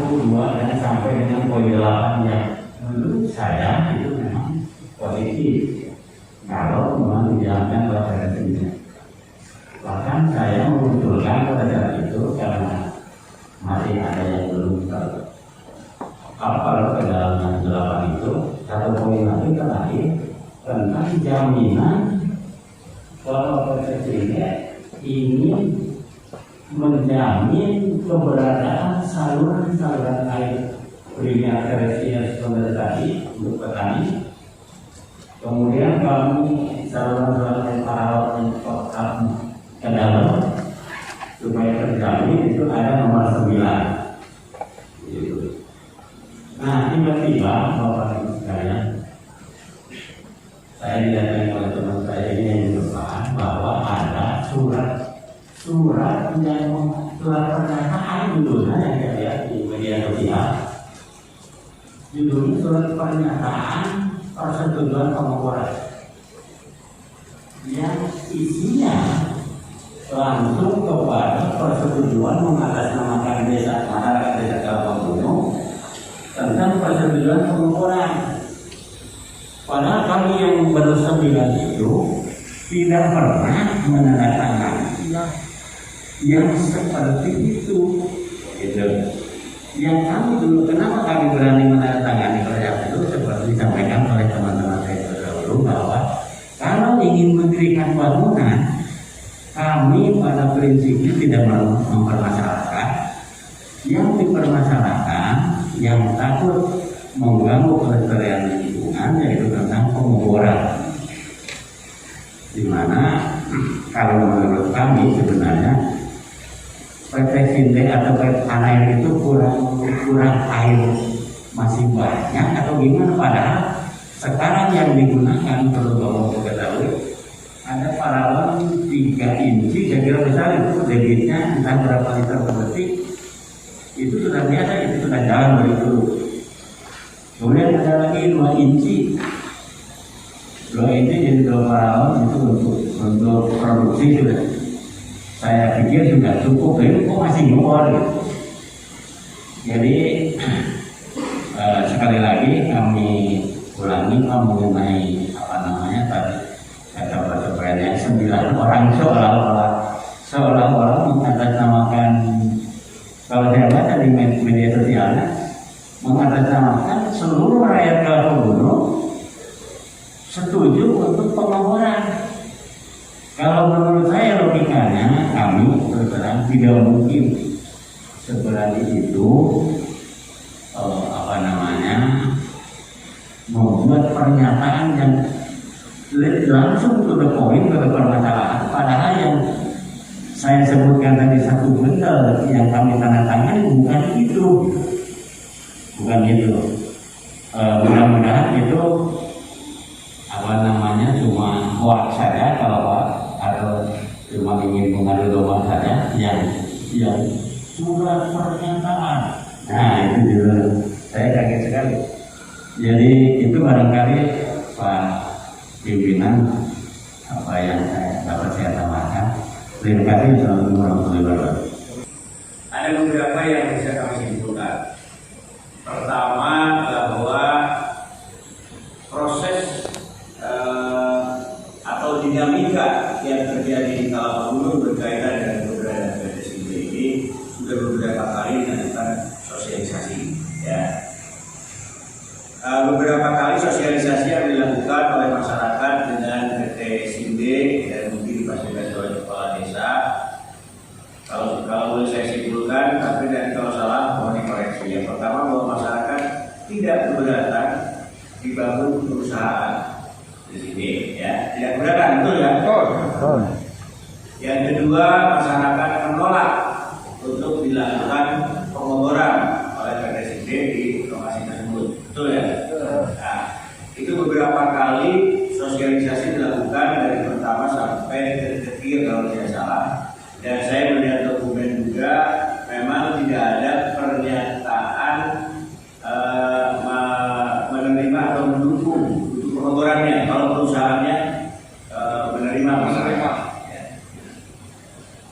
2 dan sampai dengan poin 8 yang menurut saya itu memang positif kalau memang dijalankan preferensinya. Bahkan saya mengusulkan pada saat itu karena masih ada yang belum terkapal ke dalam 8 itu, satu poin lagi terakhir tentang jaminan kalau peserta ingin menjamin keberadaan saluran-saluran air primer terrestrial seperti tadi untuk petani. Kemudian kami saluran-saluran air paralel yang ke dalam supaya terjamin itu ada nomor 9. Gitu. Nah, tiba-tiba Bapak Ibu sekalian, saya didatangi oleh teman saya ini yang di depan bahwa ada surat yang pernyataan judulnya yang saya lihat di media sosial. Judulnya surat pernyataan persetujuan pengukuran yang isinya langsung kepada persetujuan mengatasnamakan desa masyarakat desa Kalpamunu tentang persetujuan pengukuran. Padahal kami yang bersembilan itu tidak pernah menandatangani yang seperti itu. Gitu. Yang kami dulu, kenapa kami berani menandatangani proyek itu seperti disampaikan oleh teman-teman saya terdahulu bahwa kalau ingin mendirikan bangunan, kami pada prinsipnya tidak mempermasalahkan. Yang dipermasalahkan, yang takut mengganggu kelestarian lingkungan yaitu tentang pengukuran. Di mana kalau menurut kami sebenarnya PT Sinde atau PT Anair itu kurang air masih banyak atau gimana, padahal sekarang yang digunakan perlu Bapak ketahui ada paralel 3 inci, saya kira besar itu debitnya entah berapa liter per detik, itu sudah biasa, itu sudah jalan begitu. Kemudian ada lagi 2 inci, 2 inci jadi 2 paralel itu untuk produksi sudah. Saya pikir sudah cukup, tapi kok masih ngewar gitu. Jadi sekali lagi kami ulangi mengenai apa namanya tadi kata persepedanya 9 orang seolah-olah mengatasnamakan, kalau saya baca di media sosialnya, mengatasnamakan seluruh rakyat Kalpamunu setuju untuk pengoboran. Kalau menurut saya logikanya kami terserang tidak mungkin seberani itu membuat pernyataan yang langsung to the point ke permasalahan, padahal yang saya sebutkan tadi satu benda yang kami tanda tangan bukan itu. Mudah-mudahan itu cuma hoax saja kalau atau cuma ingin mengadu domba saja yang surat pernyataan. Nah itu juga saya kaget sekali. Jadi itu barangkali Pak pimpinan apa yang dapat saya tambahkan. Terima kasih. Assalamualaikum warahmatullahi wabarakatuh. Ada beberapa yang bisa kami simpulkan. Pertama bahwa proses atau dinamika yang terjadi di Kalpamunu berkaitan dengan keberadaan PT Sinde ini sudah beberapa kali dilakukan sosialisasi. Ya. Beberapa kali sosialisasi yang dilakukan oleh masyarakat dengan PT Sinde dan mungkin difasilitasi oleh kepala desa. Kalau boleh saya simpulkan, tapi dan kalau salah mohon dikoreksi. Yang pertama bahwa masyarakat tidak keberatan dibangun perusahaan di sini, ya tidak keberatan, betul ya? Betul. Yang kedua, masyarakat menolak untuk dilakukan pengoboran oleh PT Sinde di lokasi tersebut, betul ya? Nah, itu beberapa kali sosialisasi dilakukan dari pertama sampai terakhir kalau tidak salah. Dan saya melihat dokumen juga memang tidak ada pernyataan menerima atau mendukung untuk pengoborannya. Kalau perusahaannya menerima. Ya.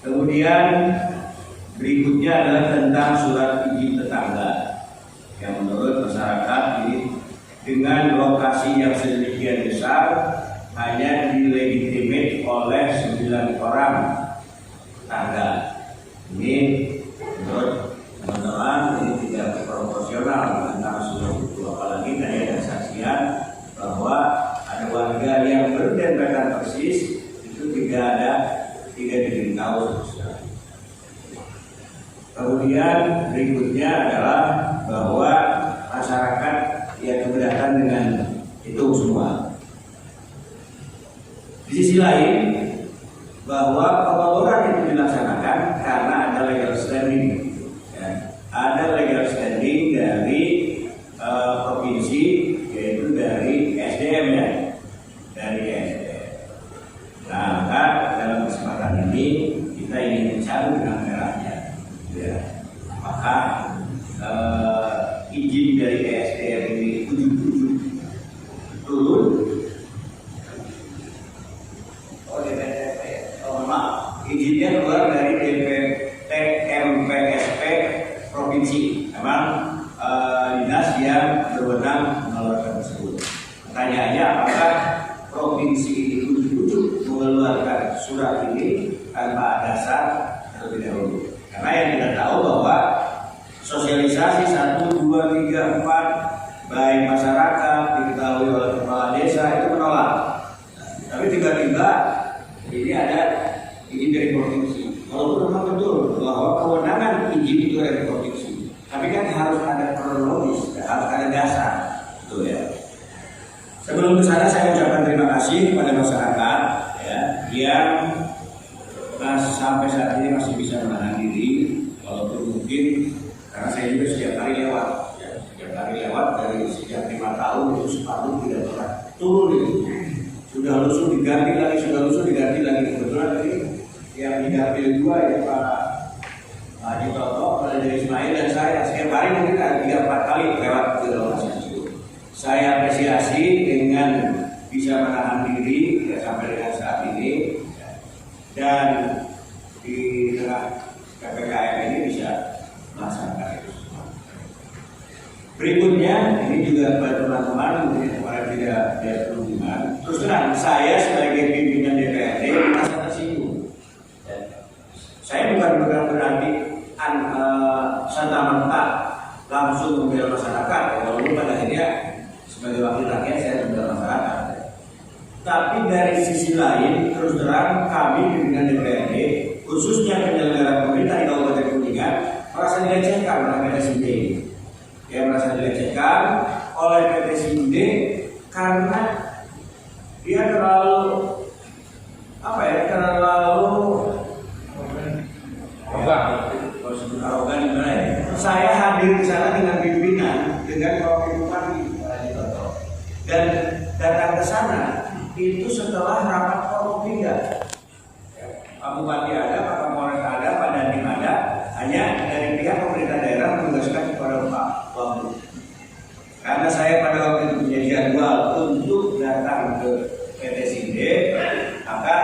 Kemudian berikutnya adalah tentang surat izin tetangga. yang menurut masyarakat ini dengan lokasi yang sedemikian besar hanya dilegitimate oleh 9 orang tangga. Ini menurut teman-teman ini tidak proporsional antara seluruh itu, apalagi tadi ada saksian bahwa ada warga yang berdempetan persis itu tidak diberitahu. Kemudian berikutnya adalah bahwa masyarakat yang keberatan dengan itu semua. Di sisi lain, bahwa pembangunan itu dilaksanakan karena ada legal standing, ya. Ada legal standing dari provinsi, yaitu dari SDM ya, dari SDM. Nah, maka dalam kesempatan ini kita ingin mencari benang merahnya, ya. Maka izin dari SDM ini ujuk-ujuk turun. Izinnya keluar dari DPTMPSP provinsi, memang dinas yang berwenang mengeluarkan tersebut. Pertanyaannya, apakah provinsi ini ujuk-ujuk mengeluarkan surat ini tanpa dasar terlebih dahulu? Karena yang kita tahu bahwa sosialisasi 1, 2, 3, 4 baik masyarakat diketahui oleh kepala desa itu menolak. Tapi tiba-tiba ini ada izin dari provinsi. Walaupun memang betul bahwa kewenangan izin itu dari provinsi, tapi kan harus ada kronologis, harus ada dasar, betul ya. Sebelum ke sana saya ucapkan terima kasih kepada masyarakat ya, yang sampai saat ini masih bisa menahan diri, walaupun mungkin karena saya juga setiap hari lewat, ya, setiap hari lewat dari sejak 5 tahun itu sepatu tidak pernah turun itu. Sudah lusuh diganti lagi, kebetulan ini yang diganti 2 ya Pak Haji Toto, Pak Haji Ismail dan saya setiap hari mungkin ada 3-4 kali lewat ke lokasi itu. Saya apresiasi dengan bisa menahan diri ya, sampai dengan saat ini dan di tengah PPKM ini bisa melaksanakan itu. Berikutnya ini juga buat teman-teman mungkin kemarin tidak berhubungan. Terus terang saya sebagai pimpinan DPRD merasa tersinggung. Saya bukan berarti serta-merta langsung membela masyarakat, walaupun pada akhirnya sebagai wakil rakyat saya membela masyarakat. Tapi dari sisi lain, terus terang kami pimpinan DPRD, khususnya penyelenggara pemerintah di Kabupaten Kuningan, merasa dilecehkan oleh PT SINDE. Dia merasa dilecehkan oleh PT SINDE karena dia terlalu arogan gimana ya? Saya hadir di sana dengan pimpinan, dengan Wakil Bupati dan datang ke sana itu setelah rapat Forkopimda. Pak Bupati ada, Pak Kapolres ada, Pak Dandim ada, hanya dari pihak pemerintah daerah menugaskan kepada Pak Wagub. Karena saya pada waktu itu punya jadwal untuk datang ke PT SINDE, maka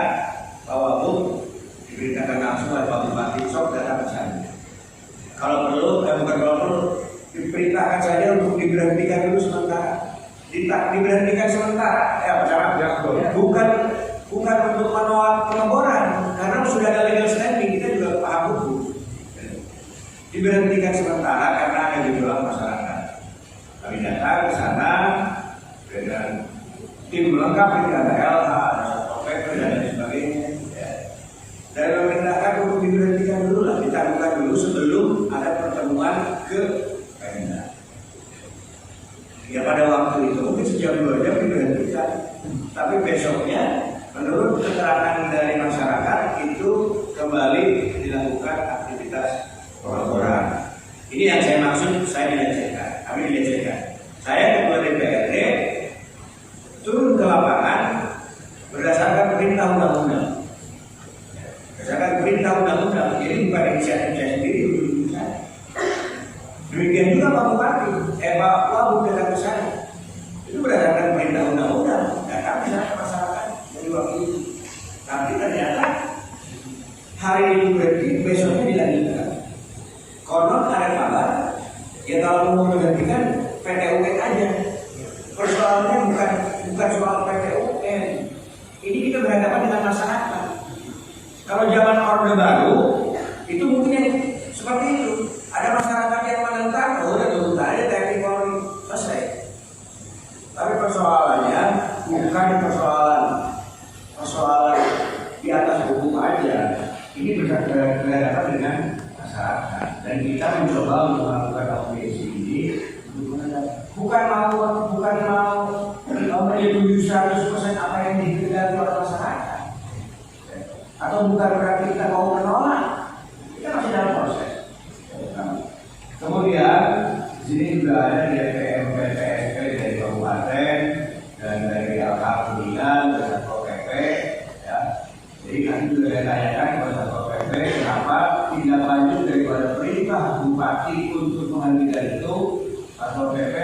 Pak Wagub diberitakan langsung oleh Pak Bupati sok datang ke sana. Kalau perlu, diperintahkan saja untuk diberhentikan dulu sementara. Diberhentikan sementara, bukan untuk menolak pengeboran, karena sudah ada legal standing, kita juga paham hukum. Diberhentikan sementara karena ada gejolak masyarakat. Kami datang ke sana dengan tim lengkap, ada LH, ada Satpol PP dan lain sebagainya. Dan memerintahkan untuk diberhentikan dulu lah, ditangguhkan dulu sebelum ada pertemuan ke Pemda. Ya pada waktu itu mungkin sejam 2 jam diberhentikan, tapi besoknya menurut keterangan dari masyarakat itu kembali dilakukan aktivitas pelaporan. Ini yang saya maksud, saya dilecehkan, kami dilecehkan. Saya ketua DPRD turun ke lapangan berdasarkan perintah undang-undang. Berdasarkan perintah undang-undang, jadi bukan inisiatif saya sendiri untuk saya. Demikian juga Pak Bupati, Pak Wagub datang ke sana. Itu berdasarkan perintah undang-undang. Datang ke sana masyarakat dari waktu itu. Tapi ternyata hari itu berarti besoknya dilanjutkan. Konon ada kabar Ya kalau mau menggantikan PT UN aja. Persoalannya bukan soal PT UN. Ini kita berhadapan dengan masyarakat. Kalau zaman Orde Baru itu mungkin yang seperti itu. Ada masyarakat yang menentang, udah tutup aja TNI Polri, selesai. Tapi persoalannya bukan persoalan di atas hukum aja. Ini berhadapan dengan masyarakat. Dan kita mencoba untuk melakukan audiensi ini bukan mau menyetujui 100% apa yang dikehendaki oleh masyarakat, atau bukan berarti kita mau menolak. Kita masih dalam proses. Kemudian di sini juga ada DPM PPSP dari kabupaten dan dari Alhamdulillah dan Satpol PP. Ya. Jadi nanti juga saya tanyakan kepada Satpol PP kenapa tindak lanjut daripada perintah bupati untuk menghentikan itu Satpol PP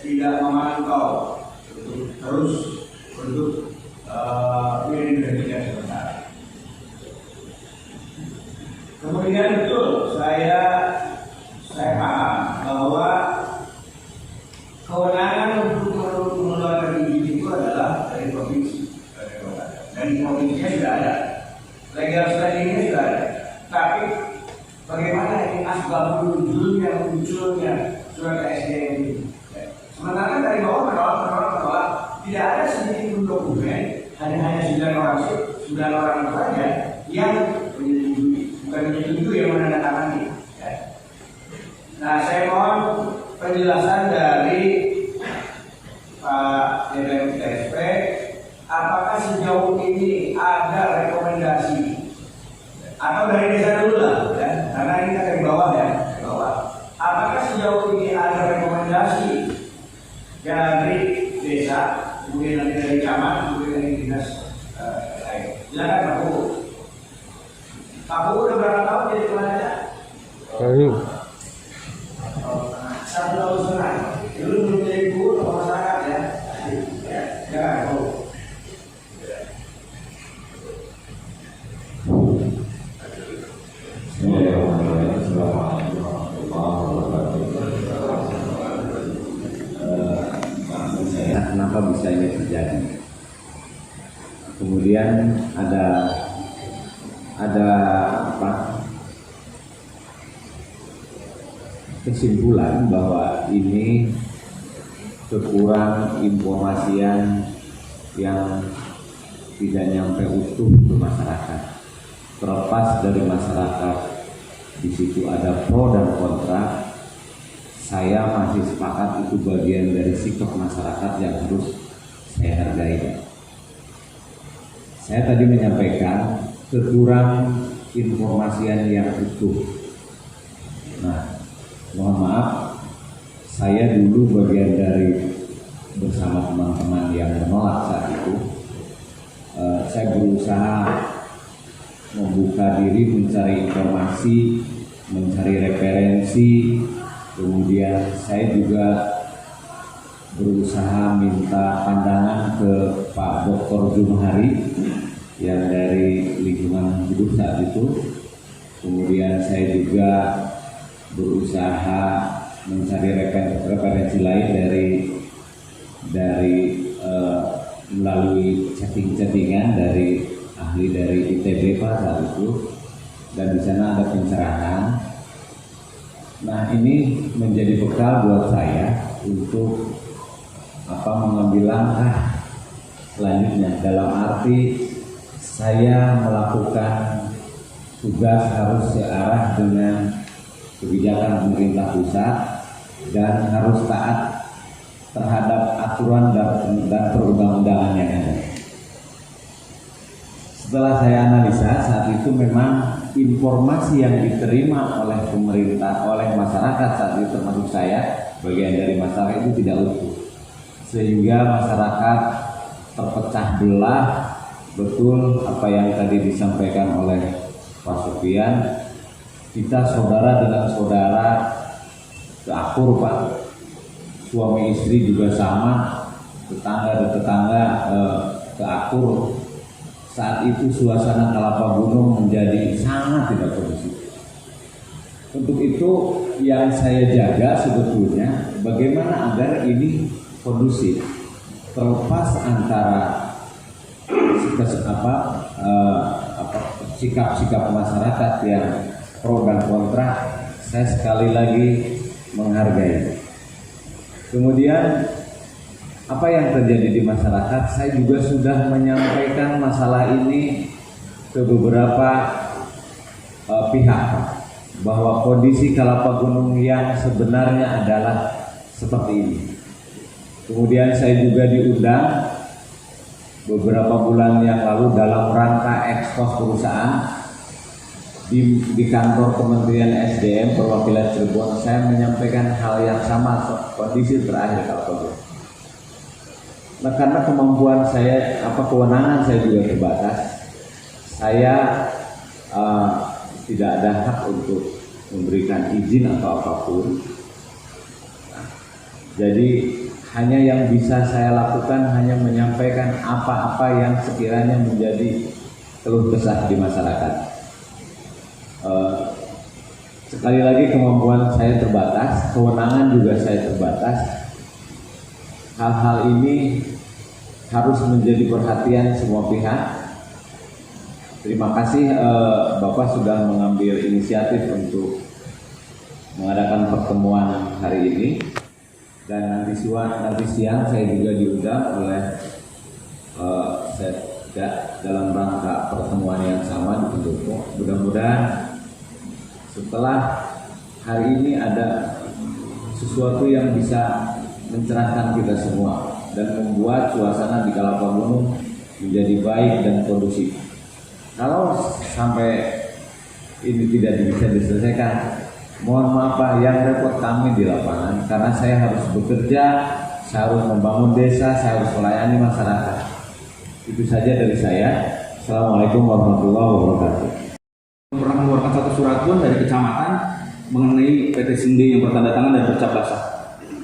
tidak memantau terus untuk ini dihentikan sementara. Kemudian betul saya paham bahwa kewenangan untuk mengeluarkan izin itu adalah dari provinsi, dari provinsinya sudah ada, legal standingnya sudah ada. Tapi bagaimana ini asbabul munculnya surat SDM ini? Sementara dari bawah menolak, tidak ada sedikit pun dokumen, hanya 9 orang saja yang menyetujui, bukan menyetujui yang menandatangani. Nah, saya mohon penjelasan dari Pak DPM PSP, apakah sejauh ini ada rekomendasi atau dari desa dulu lah, ya? Karena ini kita dari bawah ya, dari bawah. Apakah sejauh ini ada rekomendasi dari desa, kemudian nanti dari camat, kemudian dari dinas lain? Silakan Pak Bu. Pak Bu udah berapa tahun jadi kemana aja? 1 tahun setengah. Dulu belum jadi guru atau masyarakat ya. Jangan Bu. Kenapa bisa ini terjadi? Kemudian ada apa? Kesimpulan bahwa ini kekurang informasian yang tidak nyampe utuh ke masyarakat. Terlepas dari masyarakat di situ ada pro dan kontra, saya masih sepakat itu bagian dari sikap masyarakat yang harus saya hargai. Saya tadi menyampaikan kekurang informasian yang utuh. Nah, mohon maaf, saya dulu bagian dari bersama teman-teman yang menolak saat itu. Saya berusaha membuka diri, mencari informasi, mencari referensi. Kemudian saya juga berusaha minta pandangan ke Pak Dr. Jumhari yang dari lingkungan hidup saat itu. Kemudian saya juga berusaha mencari referensi lain dari melalui chattingan dari ahli dari ITB Pak saat itu, dan di sana ada pencerahan. Nah, ini menjadi bekal buat saya untuk mengambil langkah selanjutnya, dalam arti saya melakukan tugas harus searah dengan kebijakan pemerintah pusat dan harus taat terhadap aturan dan perundang-undangan yang ada. Setelah saya analisa, saat itu memang informasi yang diterima oleh pemerintah, oleh masyarakat saat itu termasuk saya, bagian dari masyarakat itu tidak utuh. Sehingga masyarakat terpecah belah. Betul apa yang tadi disampaikan oleh Pak Sofian, kita saudara dengan saudara seakur Pak, suami istri juga sama, tetangga dan tetangga seakur. Saat itu suasana Kelapa Gunung menjadi sangat tidak kondusif. Untuk itu yang saya jaga sebetulnya bagaimana agar ini kondusif, terlepas antara sikap-sikap masyarakat yang pro dan kontra, saya sekali lagi menghargai. Kemudian apa yang terjadi di masyarakat, saya juga sudah menyampaikan masalah ini ke beberapa pihak bahwa kondisi Kelapa Gunung yang sebenarnya adalah seperti ini. Kemudian saya juga diundang beberapa bulan yang lalu dalam rangka ekspos perusahaan di kantor Kementerian SDM perwakilan Cirebon. Saya menyampaikan hal yang sama, kondisi terakhir Kelapa Gunung. Nah, karena kemampuan saya, kewenangan saya juga terbatas, saya tidak ada hak untuk memberikan izin atau apapun. Jadi hanya yang bisa saya lakukan hanya menyampaikan apa-apa yang sekiranya menjadi keluh kesah di masyarakat. Sekali lagi kemampuan saya terbatas, kewenangan juga saya terbatas. Hal-hal ini harus menjadi perhatian semua pihak. Terima kasih Bapak sudah mengambil inisiatif untuk mengadakan pertemuan hari ini. Dan nanti siang saya juga diundang oleh dalam rangka pertemuan yang sama di Pendopo. Mudah-mudahan setelah hari ini ada sesuatu yang bisa mencerahkan kita semua dan membuat suasana di Kelapa Gunung menjadi baik dan kondusif. Kalau sampai ini tidak bisa diselesaikan, mohon maaf Pak, yang repot kami di lapangan karena saya harus bekerja, saya harus membangun desa, saya harus melayani masyarakat. Itu saja dari saya. Assalamualaikum warahmatullahi wabarakatuh. Pernah mengeluarkan satu surat pun dari kecamatan mengenai PT Sinde yang bertanda tangan dan bercap basah.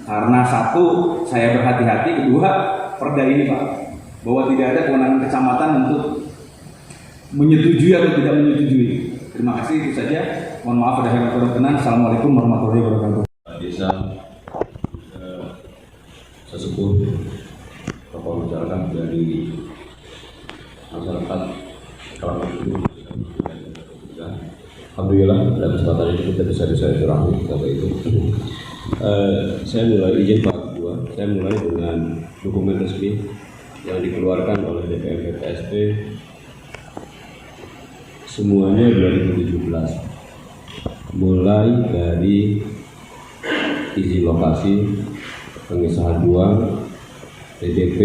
Karena satu, saya berhati-hati. Kedua, perda ini Pak, bahwa tidak ada kewenangan kecamatan untuk menyetujui atau tidak menyetujui. Terima kasih, itu saja. Mohon maaf ada yang berkenan. Assalamualaikum warahmatullahi wabarakatuh. Desa sesepuh tokoh masyarakat dari masyarakat Kelapa Gunung. Alhamdulillah pada kesempatan ini kita bisa silaturahmi sampai itu. Saya mulai izin Pak Ketua, saya mulai dengan dokumen resmi yang dikeluarkan oleh DPM PTSP semuanya 2017, mulai dari izin lokasi, pengesahan uang, TDP,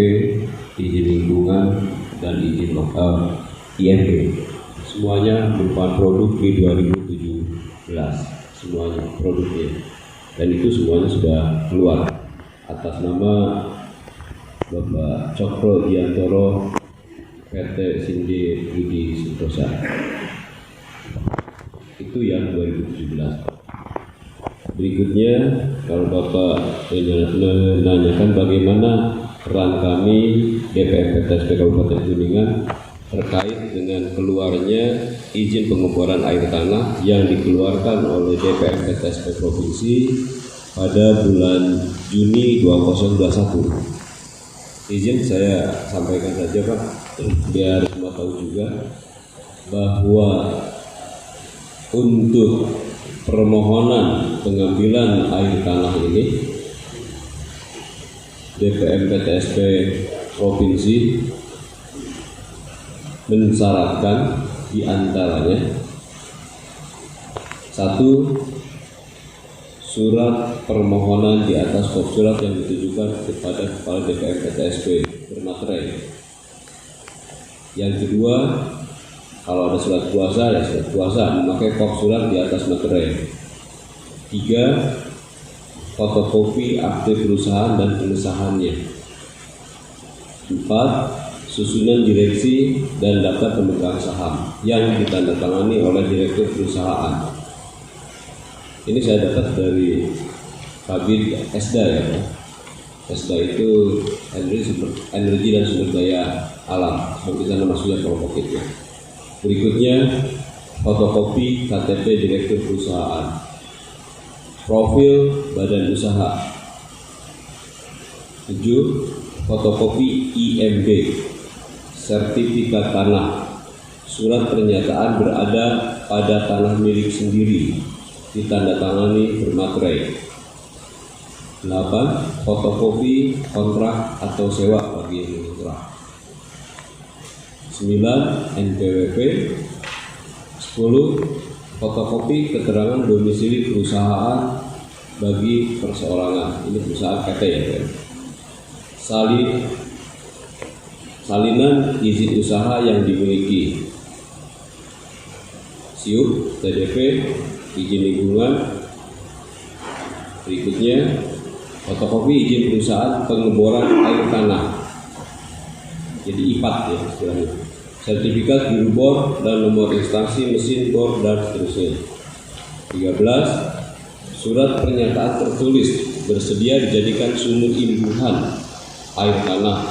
izin lingkungan, dan izin lokal IMP. Semuanya berupa produk di 2017, semuanya produknya, dan itu semuanya sudah keluar atas nama Bapak Cokro Giantoro PT Sinde Budi Sentosa. Itu yang 2017. Berikutnya, kalau Bapak menanyakan bagaimana peran kami DPM PTSP Kabupaten Kuningan terkait dengan keluarnya izin pengeboran air tanah yang dikeluarkan oleh DPM PTSP Provinsi pada bulan Juni 2021. Izin saya sampaikan saja Pak, biar semua tahu juga bahwa untuk permohonan pengambilan air tanah ini DPM PTSP Provinsi mensyaratkan diantaranya: satu, surat permohonan di atas kop surat yang ditujukan kepada Kepala DPM PTSP bermaterai. Yang kedua, kalau ada surat kuasa, ya surat kuasa memakai kop surat di atas materai. Tiga, fotokopi akte perusahaan dan pengesahannya. Empat, susunan direksi dan daftar pemegang saham yang ditandatangani oleh direktur perusahaan. Ini saya dapat dari Kabid Esda ya Pak. Esda itu energi dan sumber daya alam, seperti nama sudah kelompok itu. Berikutnya, fotokopi KTP direktur perusahaan. profil badan usaha. 7. Fotokopi IMB, sertifikat tanah, surat pernyataan berada pada tanah milik sendiri, ditandatangani bermaterai. 8. Fotokopi kontrak atau sewa bagi yang kontrak. 9. NPWP. 10. Fotokopi keterangan domisili perusahaan bagi perseorangan. Ini perusahaan PT ya, Pak. Salinan izin usaha yang dimiliki. SIUP, TDP, izin lingkungan. Berikutnya, fotokopi izin perusahaan pengeboran air tanah. Jadi IPAT ya istilahnya. Sertifikat juru bor dan nomor instansi mesin bor dan seterusnya. 13. Surat pernyataan tertulis bersedia dijadikan sumur imbuhan air tanah.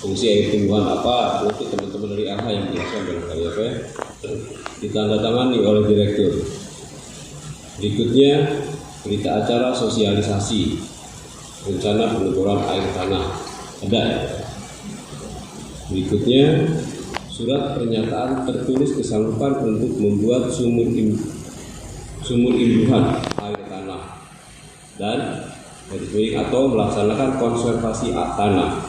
Fungsi air timbuhan apa? Nanti teman-teman dari AHA yang jelaskan barangkali apa ya. Ditandatangani oleh direktur. Berikutnya, berita acara sosialisasi rencana pengeboran air tanah. Ada ya? Berikutnya, surat pernyataan tertulis kesanggupan untuk membuat sumur imbuhan air tanah dan atau melaksanakan konservasi tanah,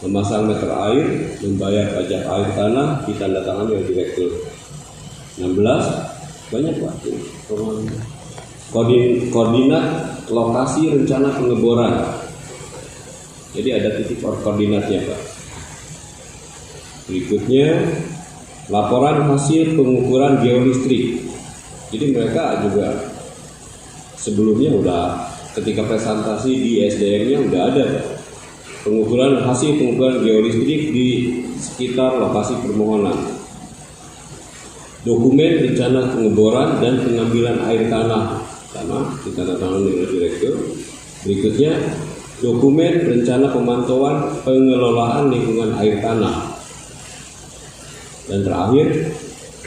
memasang meter air, membayar pajak air tanah, ditandatangani oleh direktur. 16. Banyak Pak. Koordinat lokasi rencana pengeboran. Jadi ada titik koordinatnya Pak. Berikutnya, laporan hasil pengukuran geolistrik. Jadi mereka juga sebelumnya udah ketika presentasi di SDM-nya udah ada pengukuran hasil pengukuran geolistrik di sekitar lokasi permohonan. Dokumen rencana pengeboran dan pengambilan air tanah sama ditandatangani oleh direktur. Berikutnya, dokumen rencana pemantauan pengelolaan lingkungan air tanah. Dan terakhir,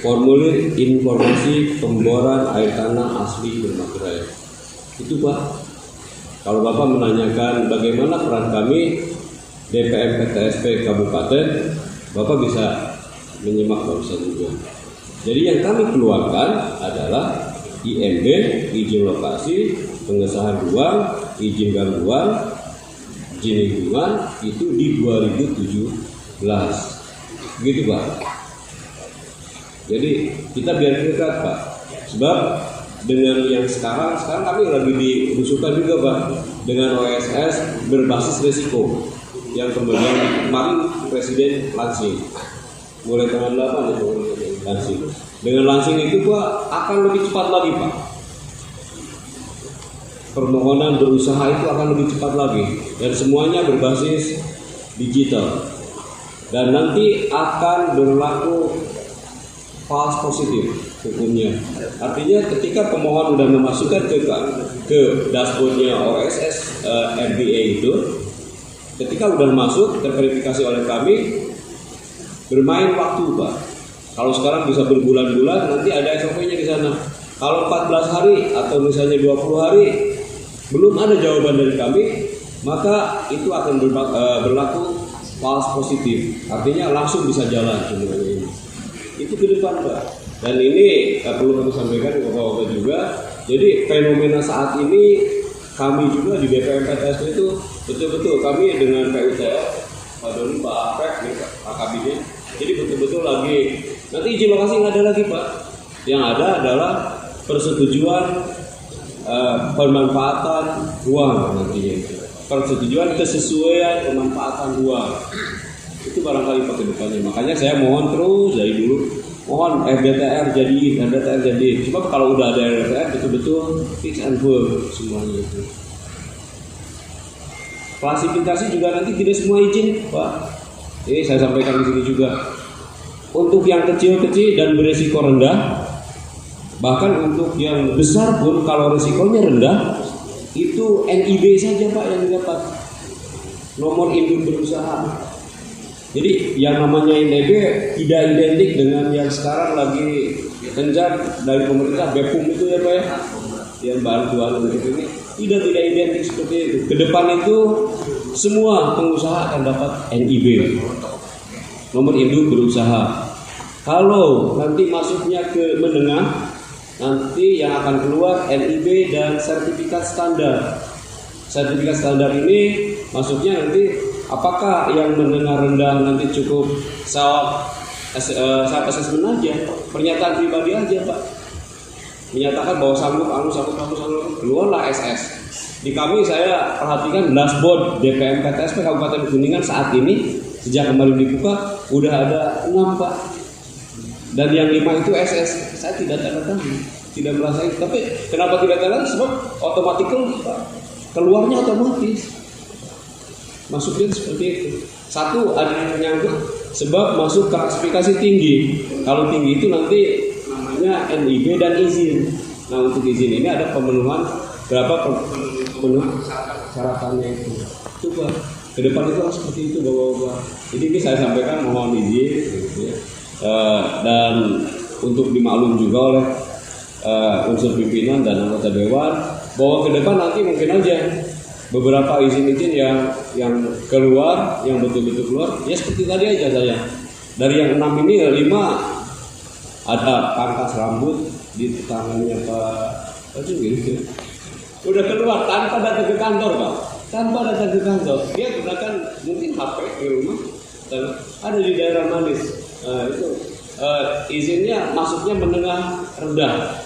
formulir informasi pemboran air tanah asli bermaterai. Itu Pak. Kalau Bapak menanyakan bagaimana peran kami DPM PTSP Kabupaten, Bapak bisa menyimak barusan juga. Jadi yang kami keluarkan adalah IMB, izin lokasi, pengesahan ruang, izin gangguan, izin lingkungan itu di 2017. Begitu Pak. Jadi kita biar dekat Pak. Sebab dengan yang sekarang kami lagi diusulkan juga Pak dengan OSS berbasis risiko yang kemudian kemarin Presiden lansing mulai tanggal 8 itu lansing. Dengan lansing itu Pak akan lebih cepat lagi Pak. Permohonan berusaha itu akan lebih cepat lagi dan semuanya berbasis digital dan nanti akan berlaku false positif hukumnya. Artinya ketika pemohon sudah memasukkan ke dashboardnya OSS MBA itu, ketika sudah masuk terverifikasi oleh kami, bermain waktu Pak. Kalau sekarang bisa berbulan-bulan, nanti ada SOP-nya di sana. Kalau 14 hari atau misalnya 20 hari belum ada jawaban dari kami, maka itu akan berlaku false positif. Artinya langsung bisa jalan sebenarnya ini. Itu ke depan Pak. Dan ini perlu kami sampaikan ke Bapak juga. Jadi fenomena saat ini kami juga di BPM PTSP itu betul-betul kami dengan PUTR, Pak Doni, Pak Aprek, Pak Kabinnya. Jadi betul-betul lagi nanti izin lokasi nggak ada lagi Pak. Yang ada adalah persetujuan pemanfaatan ruang nantinya. Persetujuan kesesuaian pemanfaatan ruang. Itu barangkali pakai depannya. Makanya saya mohon terus dari dulu mohon RDTR jadiin. Sebab kalau udah ada RDTR betul-betul fix and firm semuanya itu. Klasifikasi juga nanti tidak semua izin Pak. Ini saya sampaikan di sini juga. Untuk yang kecil-kecil dan berisiko rendah, bahkan untuk yang besar pun kalau risikonya rendah, itu NIB saja Pak yang didapat. Nomor induk berusaha. Jadi yang namanya NIB tidak identik dengan yang sekarang lagi gencar dari pemerintah BEPUM itu ya Pak ya. yang bantuan untuk ini tidak identik seperti itu. Ke depan itu semua pengusaha akan dapat NIB, nomor induk berusaha. Kalau nanti masuknya ke menengah, nanti yang akan keluar NIB dan sertifikat standar. Sertifikat standar ini masuknya nanti apakah yang menengah rendah nanti cukup self assessment aja, pernyataan pribadi aja Pak, menyatakan bahwa sanggup, keluarlah SS. Di kami saya perhatikan dashboard DPM PTSP Kabupaten Kuningan saat ini sejak kemarin dibuka udah ada 6 Pak, dan yang 5 itu SS. Saya tidak tanda tangan, tidak merasa itu. Tapi kenapa tidak tanda tangan? Sebab otomatis Pak, keluarnya otomatis. Masuknya seperti itu. Satu ada yang menyangkut sebab masuk klasifikasi tinggi. Kalau tinggi itu nanti namanya NIB dan izin. Nah untuk izin ini ada pemenuhan berapa pemenuhan syaratannya itu. Coba ke depan itu harus seperti itu Bapak-bapak. Jadi ini saya sampaikan mohon izin gitu ya. Dan untuk dimaklum juga oleh unsur pimpinan dan anggota dewan bahwa ke depan nanti mungkin aja beberapa izin-izin yang keluar, yang betul-betul keluar, ya seperti tadi aja saya. Dari yang 6 ini 5 ada pangkas rambut di tangannya Pak gitu. Udah keluar tanpa datang ke kantor Pak, tanpa datang ke kantor. Dia gunakan mungkin HP di rumah, dan ada di daerah Manis. Itu izinnya masuknya menengah rendah.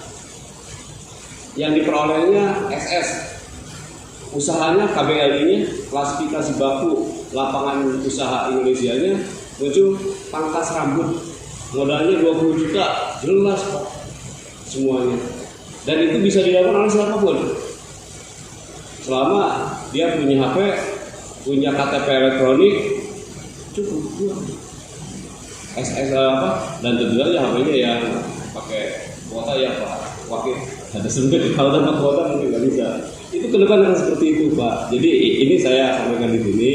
Yang diperolehnya SS. Usahanya KBLI-nya klasifikasi baku lapangan usaha Indonesia-nya muncul pangkas rambut, modalnya 20 juta, jelas Pak semuanya. Dan itu bisa dilakukan oleh siapapun selama dia punya HP, punya KTP elektronik, cukup SS dan tentu saja HP-nya yang pakai kuota ya Pak, wakil ada sempit. Kalau tanpa kuota mungkin nggak bisa. Itu ke depan akan seperti itu Pak. Jadi ini saya sampaikan di sini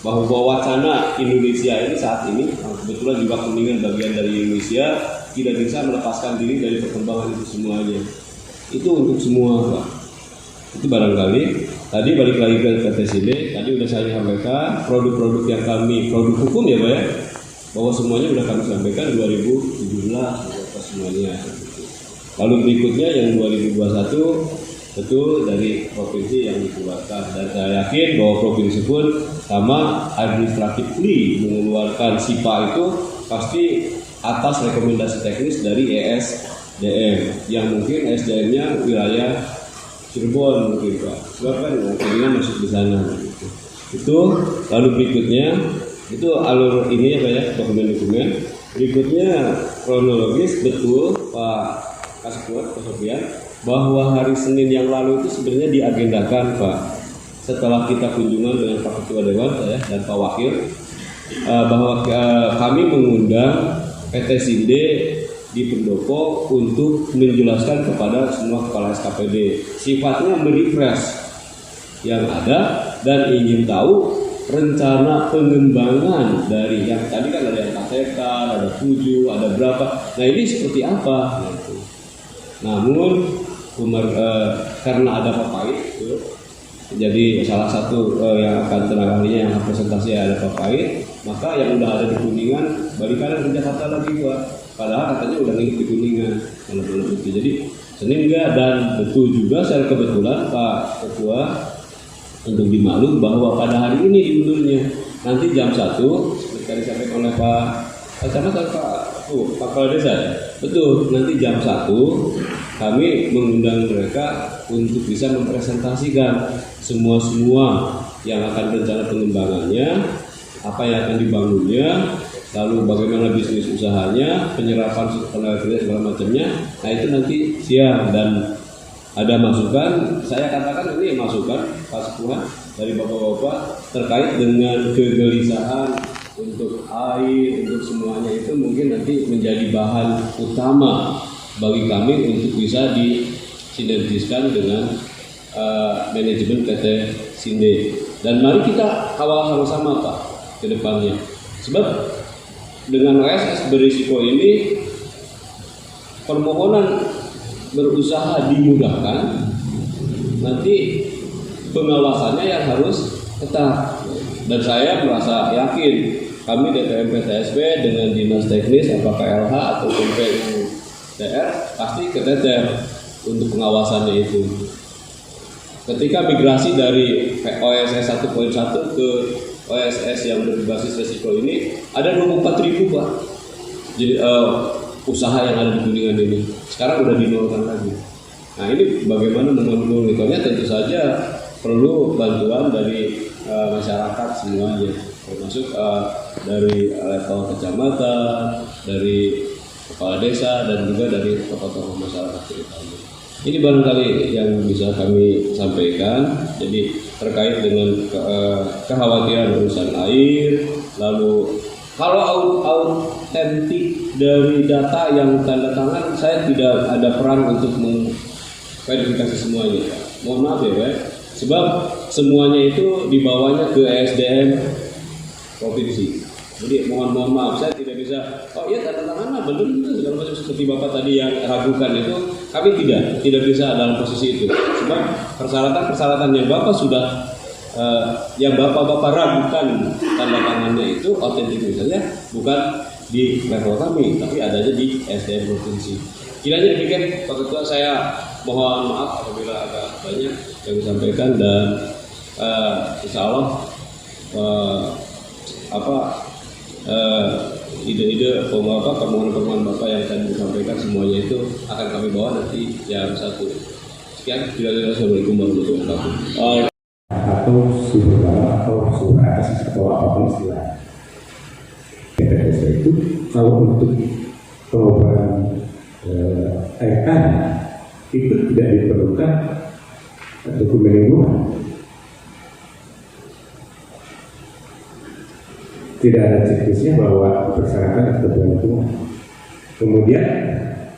bahwa wacana Indonesia ini saat ini kebetulan juga Kuningan bagian dari Indonesia tidak bisa melepaskan diri dari perkembangan itu semuanya. Itu untuk semua Pak. Itu barangkali tadi balik lagi ke PTSD, tadi udah saya sampaikan produk-produk yang kami, produk hukum ya Pak ya, bahwa semuanya udah kami sampaikan 2017 semuanya. Lalu berikutnya yang 2021 betul dari provinsi yang dikeluarkan, dan saya yakin bahwa provinsi pun sama administratively mengeluarkan SIPA itu pasti atas rekomendasi teknis dari ESDM yang mungkin SDM-nya wilayah Cirebon mungkin Pak, sebab kan Kuningan masuk di sana gitu. Itu lalu berikutnya itu alur ini ya Pak ya, dokumen-dokumen berikutnya kronologis betul Pak Kaskuat Pak Sofian, bahwa hari Senin yang lalu itu sebenarnya diagendakan Pak, setelah kita kunjungan dengan Pak Ketua Dewan saya dan Pak Wakil, bahwa kami mengundang PT Sinde di Pendopo untuk menjelaskan kepada semua kepala SKPD, sifatnya merefresh yang ada dan ingin tahu rencana pengembangan dari yang tadi kan ada yang KTK, ada 7, ada berapa, nah ini seperti apa gitu. Namun karena ada Pak Pait gitu, jadi salah satu yang akan tenaga ahlinya yang presentasi ada Pak Pait, maka yang udah ada di Kuningan balikan ke Jakarta lagi Pak, padahal katanya udah ngikut di Kuningan kalau belum itu. Jadi Senin enggak, dan betul juga saya kebetulan Pak Ketua untuk dimaklum bahwa pada hari ini diundurnya nanti jam 1 seperti tadi disampaikan oleh Pak Kepala Desa, betul nanti jam 1 kami mengundang mereka untuk bisa mempresentasikan semua yang akan rencana pengembangannya, apa yang akan dibangunnya, lalu bagaimana bisnis usahanya, penyerapan tenaga kerja segala macamnya. Nah itu nanti siang, dan ada masukan, saya katakan ini masukan Pak Sepuhan dari bapak-bapak terkait dengan kegelisahan untuk air, untuk semuanya itu mungkin nanti menjadi bahan utama bagi kami untuk bisa disinergiskan dengan manajemen PT Sinde. Dan mari kita kawal sama-sama Pak ke depannya. Sebab dengan OSS berisiko ini permohonan berusaha dimudahkan, nanti pengawasannya yang harus ketat. Dan saya merasa yakin kami DPM PTSP dengan dinas teknis apakah LH atau PUDR pasti keteter untuk pengawasannya itu. Ketika migrasi dari OSS 1.1 ke OSS yang berbasis resiko ini ada 24.000 Pak. Jadi usaha yang ada di Kuningan ini sekarang udah dinolkan lagi. Nah ini bagaimana memonitornya, tentu saja perlu bantuan dari masyarakat semuanya, termasuk dari level kecamatan, dari kepala desa dan juga dari tokoh-tokoh masyarakat terutama. Ini barangkali yang bisa kami sampaikan. Jadi terkait dengan kekhawatiran urusan air, lalu kalau autentik dari data yang tanda tangan, saya tidak ada peran untuk memverifikasi semuanya. Mohon maaf ya, Pak. Sebab semuanya itu dibawanya ke SDM provinsi. Jadi mohon maaf, saya tidak bisa. Oh iya tanda tangan benar itu segala macam seperti Bapak tadi yang ragukan itu, kami tidak bisa dalam posisi itu. Sebab persyaratan yang Bapak sudah yang Bapak ragukan tanda tangannya itu autentisitasnya bukan di level kami, tapi adanya di SDM provinsi. Kiranya demikian Pak Ketua, saya mohon maaf apabila agak banyak yang disampaikan dan insya Allah ide-ide permohonan Bapak yang tadi disampaikan semuanya itu akan kami bawa nanti yang satu. Sekian, Assalamualaikum warahmatullahi wabarakatuh. Atau suhu bawah atau suhu atas atau apapun istilah PTSP itu kalau untuk pengobaran air tanah itu tidak diperlukan dokumen lingkungan, tidak ada checklistnya bahwa persyaratan atau dokumen lingkungan. Kemudian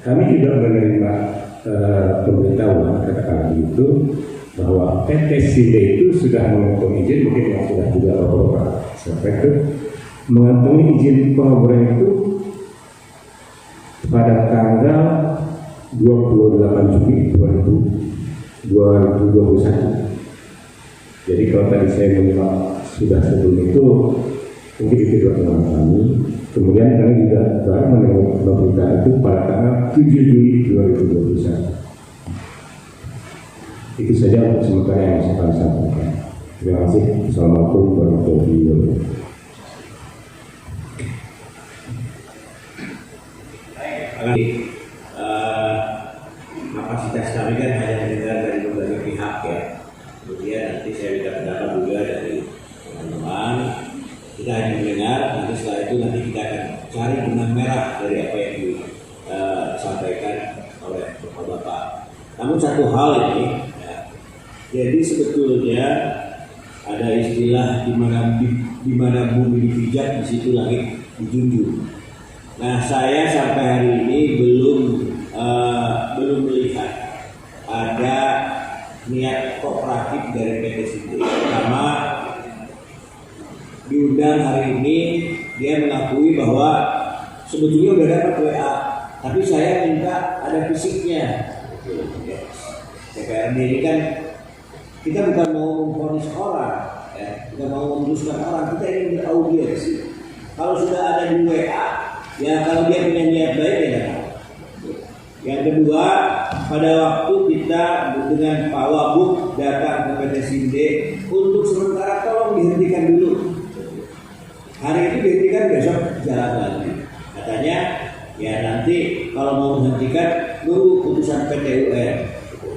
kami juga menerima pemberitahuan katakanlah itu bahwa PT SINDE itu sudah mengantongi izin, mungkin yang sudah juga beberapa sampai itu mengantongi izin pengoboran itu pada tanggal 28 Juli 2021. Jadi kalau tadi saya menyimak sudah sebelum itu, mungkin itu pertemuan kami. Kemudian kami juga baru menerima berita itu pada tanggal 7 Juli 2021. Itu saja untuk sementara yang bisa kami sampaikan. Terima kasih. Assalamualaikum warahmatullahi wabarakatuh. Kapasitas kami kan hanya mendengar dari berbagai pihak ya. Kemudian nanti saya minta pendapat juga dari teman-teman. Kita hanya mendengar, nanti setelah itu nanti kita akan cari benang merah dari apa yang disampaikan oleh Bapak. Namun satu hal ini, ya, jadi sebetulnya ada istilah di mana bumi dipijak, di situ langit dijunjung. Nah, saya sampai hari ini belum melihat ada niat kooperatif dari PT SINDE. Pertama, diundang hari ini dia mengakui bahwa sebetulnya udah dapat WA, tapi saya minta ada fisiknya. DPRD ini kan kita bukan mau memvonis orang, ya, kita mau memutuskan orang, kita ingin beraudiensi. Kalau sudah ada di WA, ya kalau dia punya niat baik ya. Yang kedua, pada waktu kita dengan Pak Wabub datang ke PT SINDE untuk sementara tolong dihentikan dulu. Hari ini dihentikan, besok jalan lagi. Katanya ya nanti kalau mau menghentikan nunggu putusan PT UN.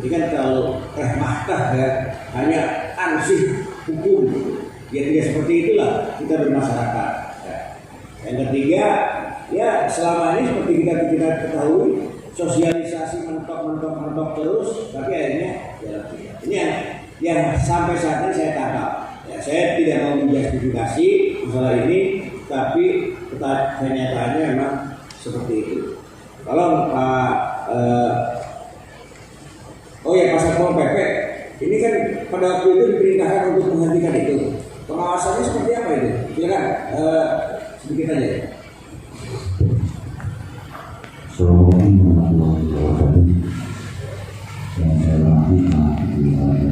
Ini kan kalau mahkah ya, hanya ansih hukum. Ya tidak seperti itulah kita bermasyarakat. Ya. Yang ketiga, ya selama ini seperti kita ketahui, sosialisasi mentok terus, tapi akhirnya ya, ini yang sampai saat ini saya tangkap. Ya, saya tidak mau menjustifikasi masalah ini, tapi kenyataannya memang seperti itu. Kalau Pak Pak Satpol PP ini kan pada waktu itu diperintahkan untuk menghentikan itu. Pengawasannya seperti apa itu? Silakan sedikit aja. Assalamualaikum warahmatullahi wabarakatuh. Yang saya lakukan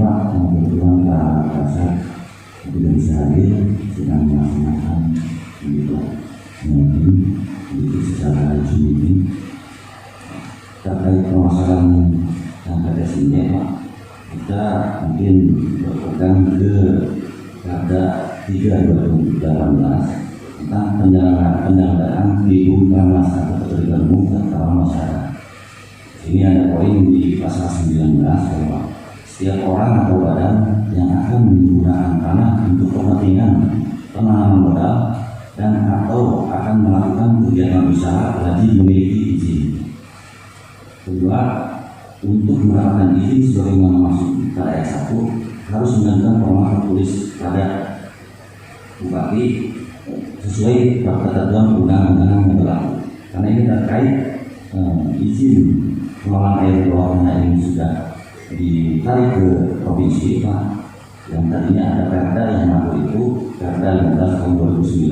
Pak yang kebetulan Pak Kasat tidak bisa hadir sedang melaksanakan itu secara resmi terkait permasalahan yang pada sini Pak, kita mungkin berpegang ke Perda 3/2018 tentang penyelenggaraan kehidupan masyarakat keterlibatan umum serta masyarakat. Ini ada poin di pasal 19 bahwa setiap orang atau badan yang akan menggunakan tanah untuk kepentingan penanaman modal dan atau akan melakukan kegiatan usaha wajib memiliki izin. Kedua, untuk mendapatkan izin sebagaimana maksud pada ayat 1 harus mengajukan formulir tertulis pada bupati sesuai ketentuan undang-undang yang berlaku. Karena ini terkait izin pengelolaan air bawah tanah ini sudah ditarik ke provinsi Pak, yang tadinya ada Perda yang mengatur itu Perda 15 tahun 2009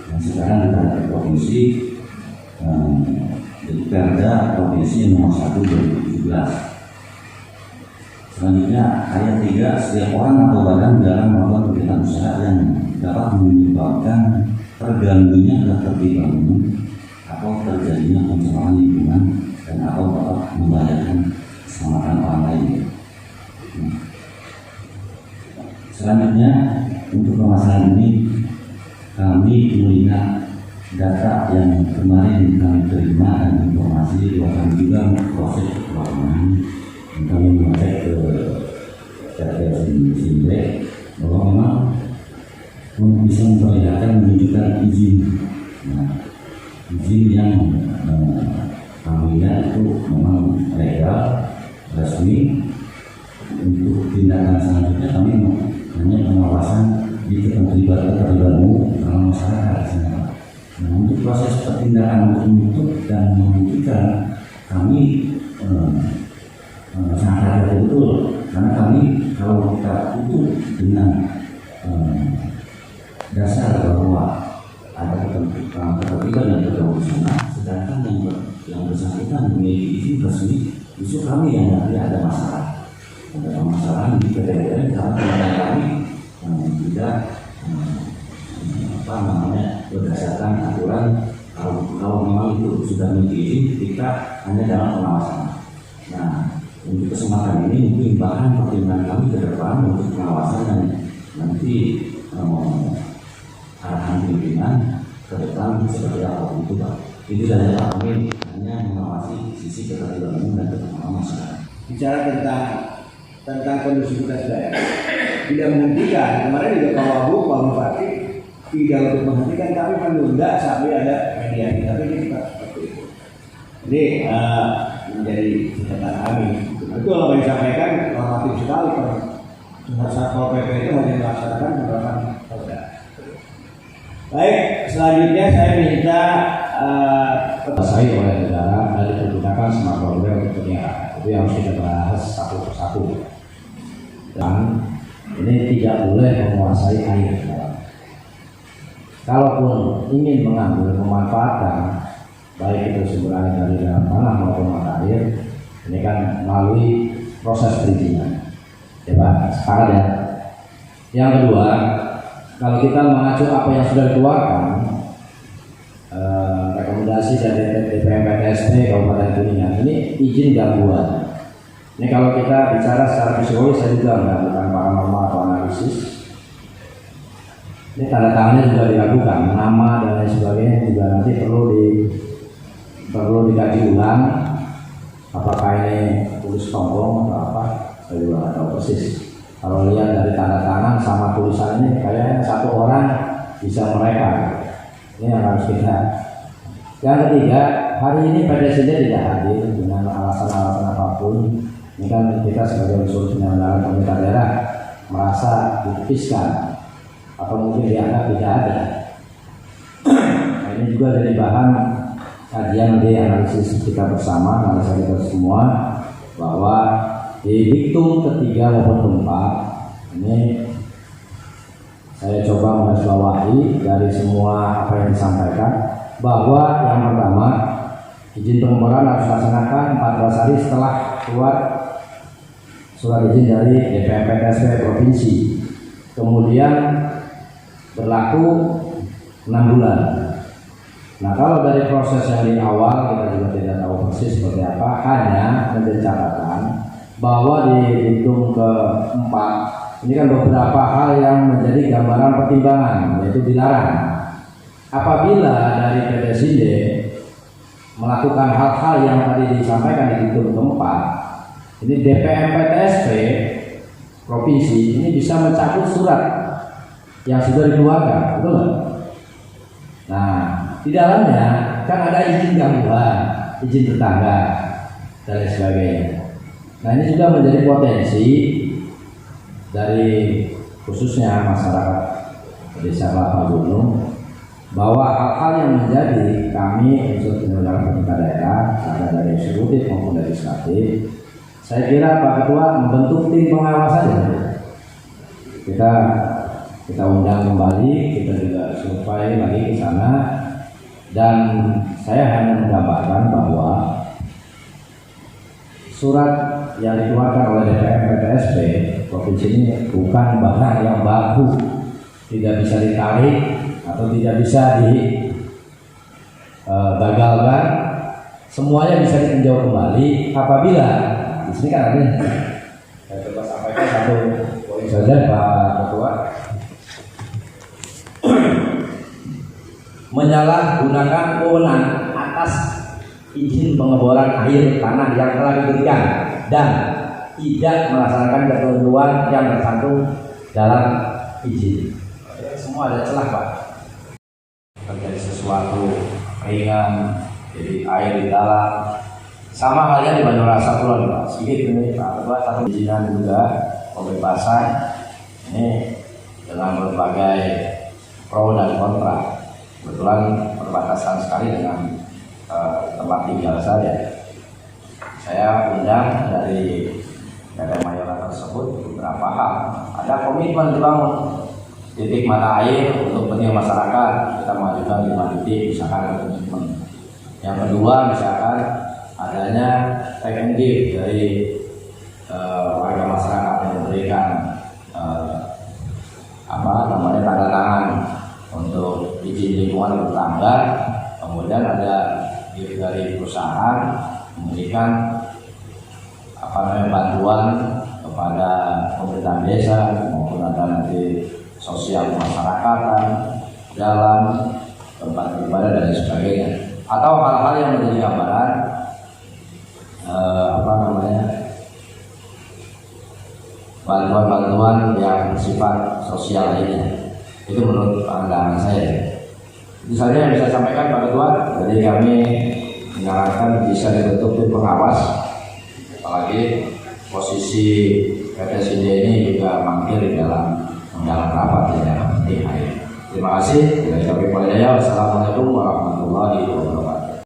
dan sekarang ditarik ke provinsi jadi Perda provinsi nomor 1 2017. Selanjutnya ayat 3, setiap orang atau badan dalam melakukan kegiatan usaha yang dapat menyebabkan terganggunya ketertiban umum atau terjadinya pencemaran lingkungan dan atau dapat membahayakan keselamatan orang lain. Selanjutnya untuk permasalahan ini kami melihat data yang kemarin kami terima dan informasi bahwa kami juga proses pelaporan dan kami mengecek ke PT Sinde bahwa memang bisa memperlihatkan menunjukkan izin. Nah, izin yang kami lihat itu memang legal, resmi. Untuk tindakan selanjutnya kami hanya pengawasan di keterlibatan umum dalam masyarakat. Nah, untuk proses pertindakan untuk menutup dan menghentikan kami sangat betul, karena kami kalau kita tutup dengan dasar bahwa ada ketertiban yang terjadi di sana, sedangkan yang bersangkutan memiliki izin resmi, justru kami yang nanti ada masalah. Ada masalah di PTN karena teman kami tidak berdasarkan aturan. Kalau memang itu sudah memiliki izin, kita hanya dalam pengawasan. Nah, untuk kesempatan ini mungkin bahan pertimbangan kami ke depan untuk pengawasan dan nanti arahan pimpinan ke depan seperti apa itu Pak. Itu saja Pak, kami hanya mengawasi sisi ketertiban umum dan ketertiban masyarakat. Bicara tentang kondusivitas daerah, tidak menghentikan. Kemarin juga Pak Bupati tidak untuk menghentikan, tapi menunda sampai ada mediasi. Tapi ini tidak seperti itu. Ini menjadi catatan kami. Itu kalau disampaikan normatif sekali. Satpol PP itu hanya melaksanakan penerapan Perda. Baik, selanjutnya saya minta saya oleh negara dari menggunakan smart border untuk penyiaran. Itu yang harus kita bahas satu persatu. Dan ini tidak boleh menguasai air. Kalaupun ingin mengambil pemanfaatan, baik itu sumber air dari dalam tanah maupun mata air, ini kan melalui proses perizinan. Ya Pak, sepakat ya. Yang kedua, kalau kita mengacu apa yang sudah dikeluarkan, rekomendasi dari DPM PTSP Kabupaten Kuningan, ini izin gangguan. Ini kalau kita bicara secara psikologis, saya juga melakukan paranormal atau analisis. Ini tanda tangannya juga dilakukan, nama dan lain sebagainya juga nanti perlu dikaji ulang. Apakah ini tulis tombong atau apa? Saya juga nggak tahu persis. Kalau lihat dari tanda tangan sama tulisan ini, kayaknya satu orang bisa mereka. Ini yang harus kita. Yang ketiga, hari ini PDSD tidak hadir dengan alasan-alasan apapun. Ini kan kita sebagai unsur penyelenggaraan pemerintah daerah merasa ditipiskan atau mungkin dianggap tidak ada. Nah, ini juga jadi bahan kajian di analisis kita bersama, analisa kita semua, bahwa di diktum ketiga maupun keempat ini saya coba menggarisbawahi dari semua apa yang disampaikan, bahwa yang pertama, izin pengembangan harus dilaksanakan 14 hari setelah keluar surat izin dari DPMPTSP provinsi. Kemudian berlaku 6 bulan. Nah, kalau dari proses yang di awal kita juga tidak tahu persis seperti apa, hanya menjadi catatan bahwa di hitung keempat ini kan beberapa hal yang menjadi gambaran pertimbangan, yaitu dilarang apabila dari PT Sinde melakukan hal-hal yang tadi disampaikan di hitung keempat. Ini DPMPTSP provinsi ini bisa mencabut surat yang sudah dikeluarkan, betul nggak? Nah, di dalamnya kan ada izin gangguan, izin tetangga dan lain sebagainya. Nah, ini juga menjadi potensi dari khususnya masyarakat Desa Kelapa Gunung bahwa hal-hal yang menjadi kami unsur penyelenggara pemerintah daerah, ada dari eksekutif maupun dari legislatif, saya kira Pak Ketua membentuk tim pengawas saja. Kita undang kembali, kita juga survei lagi ke sana, dan saya hanya menggambarkan bahwa surat yang dikeluarkan oleh DPMPTSP provinsi ini bukan barang yang baku, tidak bisa ditarik atau tidak bisa digagalkan, semuanya bisa ditinjau kembali apabila di sini kan ada, saya coba sampaikan satu poin saja Pak Ketua. Menyalahgunakan wewenang atas izin pengeboran air tanah yang telah diberikan dan tidak melaksanakan ketentuan yang tercantum dalam izin. Semua ada celah Pak. Terjadi sesuatu ringan, jadi air di dalam. Sama halnya di Banyuwangi Kulon Pak. Sedikit ini Pak Ketua, satu izinan juga pembebasan ini dengan berbagai pro dan kontra. Kebetulan perbatasan sekali dengan tempat tinggal saya. Saya undang dari PT Mayora tersebut beberapa hal. Ada komitmen dibangun titik mata air untuk kepentingan masyarakat. Kita mengajukan 5 titik, misalkan komitmen. Yang kedua, misalkan adanya take and give dari warga masyarakat yang memberikan tanda tangan untuk izin lingkungan bertangga. Kemudian ada dari perusahaan memberikan bantuan kepada pemerintahan desa maupun ada nanti sosial kemasyarakatan, jalan, tempat ibadah dan sebagainya, atau hal-hal yang menjadi gambaran bantuan-bantuan yang bersifat sosial lainnya. Itu menurut pandangan saya. Itu saja yang bisa saya sampaikan Pak Ketua. Jadi kami menyarankan bisa dibentuk tim pengawas, apalagi posisi PT Sinde ini juga mangkir di dalam rapat yang penting. Terima kasih. Wassalamualaikum warahmatullahi wabarakatuh.